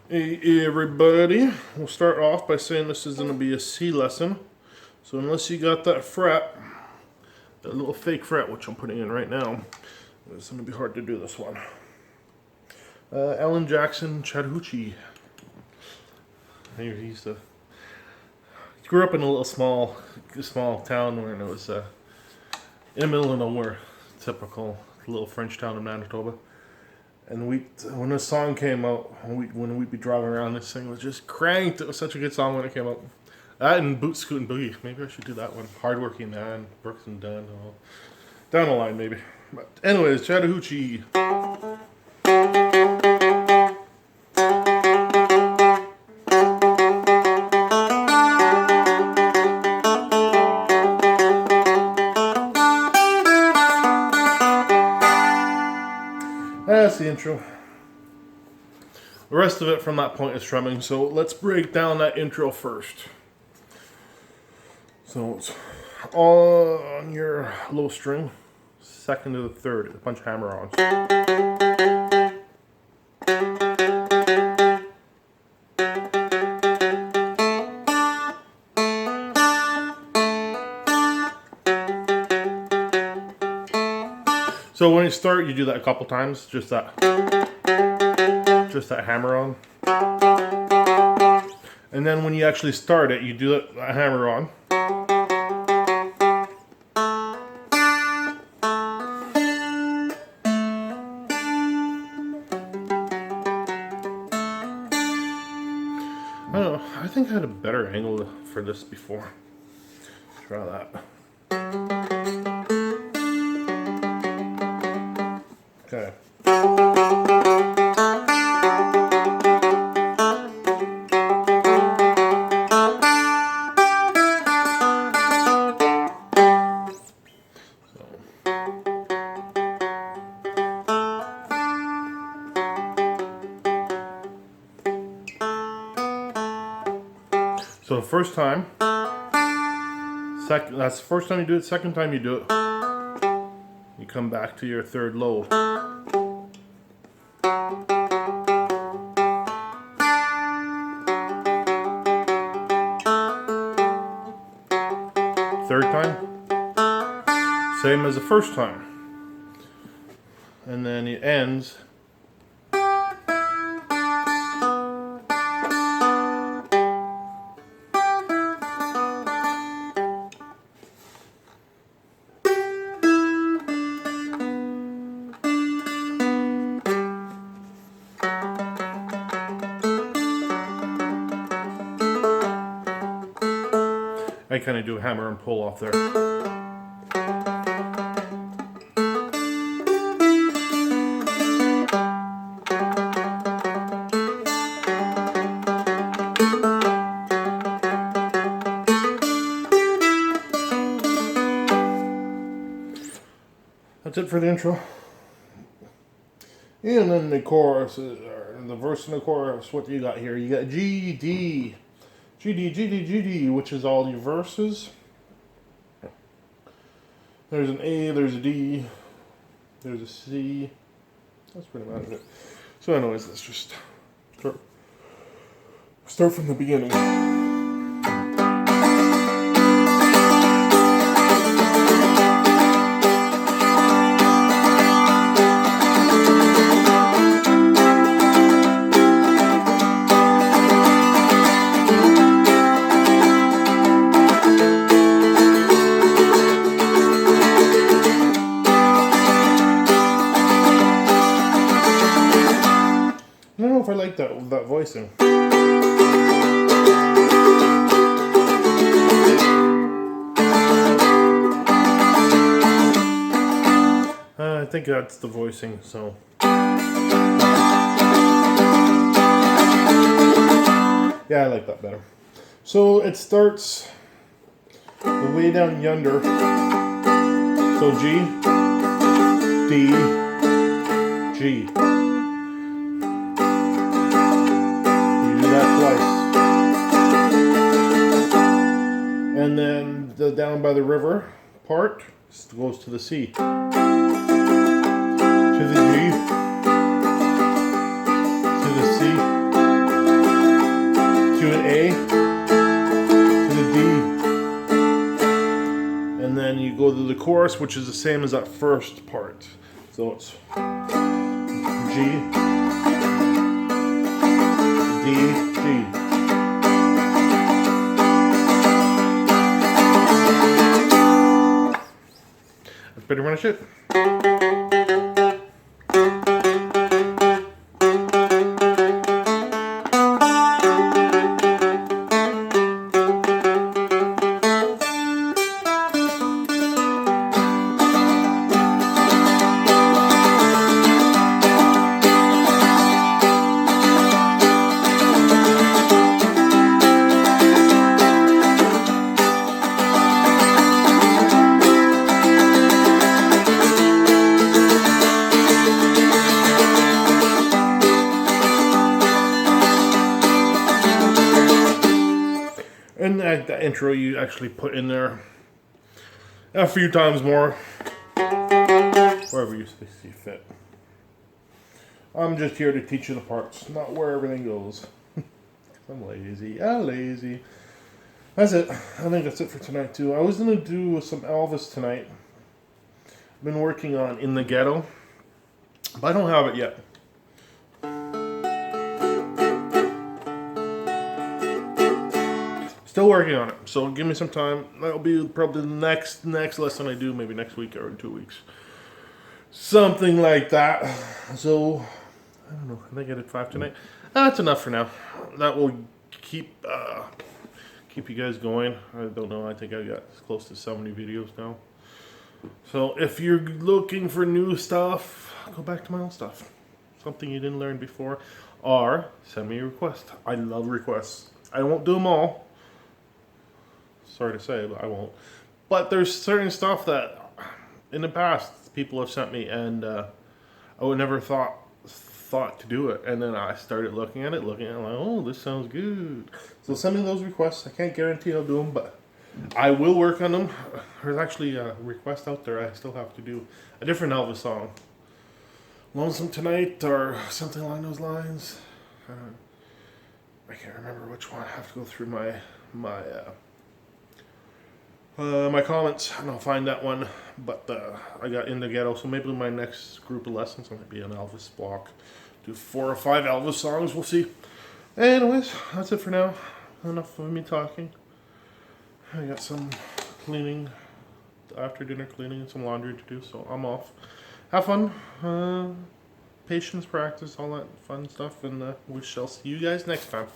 Hey everybody, we'll start off by saying this is going to be a C lesson. So unless you got that fret, that little fake fret, which I'm putting in right now, it's going to be hard to do this one. Alan Jackson Chattahoochee. He grew up in a little small town where it was in the middle of nowhere, typical little French town in Manitoba. And when this song came out, when we'd be driving around, this thing was just cranked. It was such a good song when it came out. That and Boot Scoot and Boogie. Maybe I should do that one. Hardworking Man, Brooks and Dunn. Down the line, maybe. But anyways, Chattahoochee. That's the intro. The rest of it from that point is strumming, so let's break down that intro first. So it's on your low string, second to the third, a bunch of hammer-ons. So when you start, you do that a couple times, just that hammer on. And then when you actually start it, you do that hammer on. I don't know, I think I had a better angle for this before. Try that. Okay. So the first time, that's the first time you do it. Second time you do it, you come back to your third low. Third time, same as the first time. And then it ends. I kind of do a hammer and pull off there. That's it for the intro. And then the chorus, the verse and the chorus, what do you got here? You got G, D, G, D, G, D, G, D, which is all your verses. There's an A, there's a D, there's a C. That's pretty much it. So anyways, let's just start from the beginning. I don't know if I like that voicing. I think that's the voicing, so. Yeah, I like that better. So it starts the way down yonder. So G, D, G. And then the down by the river part goes to the C. To the G. To the C. do an A to the D. And then you go to the chorus, which is the same as that first part. So it's G, D, G. That's pretty much it. And that intro you actually put in there a few times more, wherever you see fit. I'm just here to teach you the parts, not where everything goes. I'm lazy. Lazy. That's it. I think that's it for tonight too. I was gonna do some Elvis tonight. I've been working on In the Ghetto, but I don't have it yet. Still working on it, so give me some time. That'll be probably the next lesson I do, maybe next week or in 2 weeks, something like that. So I don't know. I think I did 5 tonight. That's enough for now. That will keep you guys going. I don't know. I think I got close to 70 videos now. So if you're looking for new stuff, go back to my old stuff. Something you didn't learn before, or send me a request. I love requests. I won't do them all. Sorry to say, but I won't. But there's certain stuff that in the past people have sent me, and I would never thought to do it. And then I started looking at it, like, oh, this sounds good. So send me those requests. I can't guarantee I'll do them, but I will work on them. There's actually a request out there. I still have to do a different Elvis song, "Lonesome Tonight" or something along those lines. I can't remember which one. I have to go through my comments and I'll find that one. But I got In the Ghetto, so maybe my next group of lessons might be an Elvis block. Do 4 or 5 Elvis songs. We'll see. Anyways, that's it for now. Enough of me talking. I got some cleaning, after dinner cleaning, and some laundry to do, so I'm off. Have fun. Patience, practice, all that fun stuff, and we shall see you guys next time.